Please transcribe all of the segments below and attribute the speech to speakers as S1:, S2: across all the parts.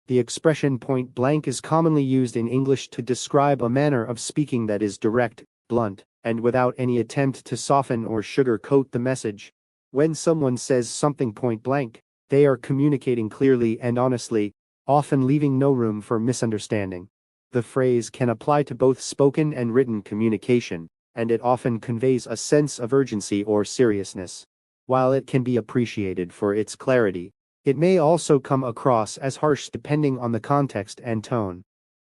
S1: The expression point blank is commonly used in English to describe a manner of speaking that is direct, blunt, and without any attempt to soften or sugarcoat the message. When someone says something point blank, they are communicating clearly and honestly, often leaving no room for misunderstanding. The phrase can apply to both spoken and written communication, and it often conveys a sense of urgency or seriousness. While it can be appreciated for its clarity, it may also come across as harsh depending on the context and tone.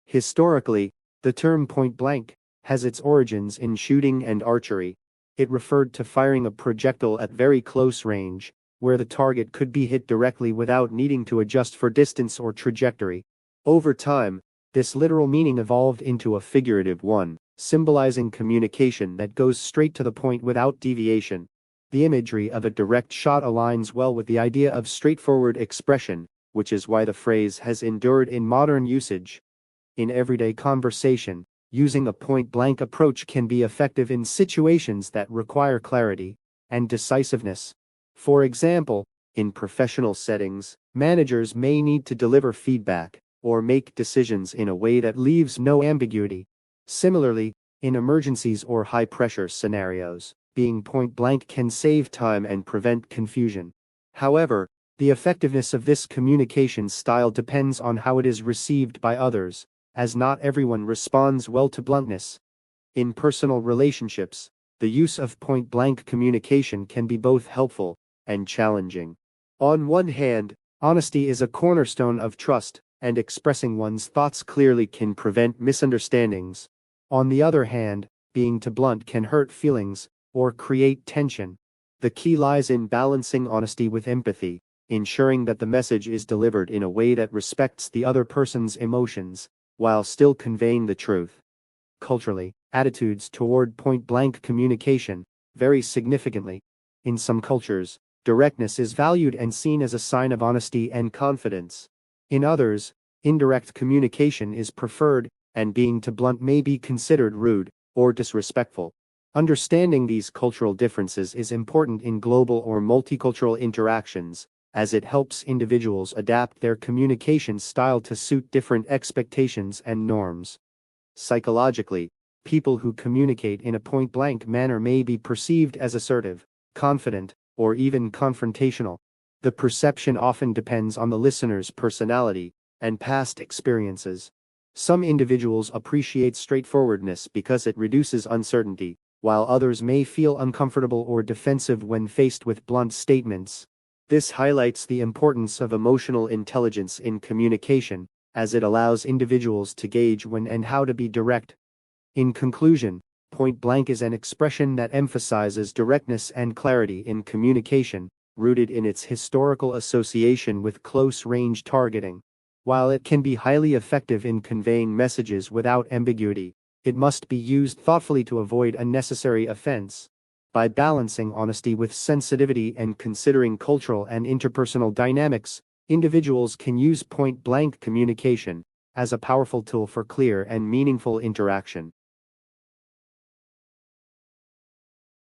S1: Historically, the term point blank has its origins in shooting and archery. It referred to firing a projectile at very close range, where the target could be hit directly without needing to adjust for distance or trajectory. Over time, this literal meaning evolved into a figurative one, symbolizing communication that goes straight to the point without deviation. The imagery of a direct shot aligns well with the idea of straightforward expression, which is why the phrase has endured in modern usage. In everyday conversation, using a point-blank approach can be effective in situations that require clarity and decisiveness. For example, in professional settings, managers may need to deliver feedback or make decisions in a way that leaves no ambiguity. Similarly, in emergencies or high-pressure scenarios, being point-blank can save time and prevent confusion. However, the effectiveness of this communication style depends on how it is received by others, as not everyone responds well to bluntness. In personal relationships, the use of point-blank communication can be both helpful and challenging. On one hand, honesty is a cornerstone of trust, and expressing one's thoughts clearly can prevent misunderstandings. On the other hand, being too blunt can hurt feelings or create tension. The key lies in balancing honesty with empathy, ensuring that the message is delivered in a way that respects the other person's emotions, while still conveying the truth. Culturally, attitudes toward point-blank communication vary significantly. In some cultures, directness is valued and seen as a sign of honesty and confidence. In others, indirect communication is preferred, and being too blunt may be considered rude or disrespectful. Understanding these cultural differences is important in global or multicultural interactions, as it helps individuals adapt their communication style to suit different expectations and norms. Psychologically, people who communicate in a point-blank manner may be perceived as assertive, confident, or even confrontational. The perception often depends on the listener's personality and past experiences. Some individuals appreciate straightforwardness because it reduces uncertainty, while others may feel uncomfortable or defensive when faced with blunt statements. This highlights the importance of emotional intelligence in communication, as it allows individuals to gauge when and how to be direct. In conclusion, point blank is an expression that emphasizes directness and clarity in communication, rooted in its historical association with close-range targeting. While it can be highly effective in conveying messages without ambiguity, it must be used thoughtfully to avoid unnecessary offense. By balancing honesty with sensitivity and considering cultural and interpersonal dynamics, individuals can use point-blank communication as a powerful tool for clear and meaningful interaction.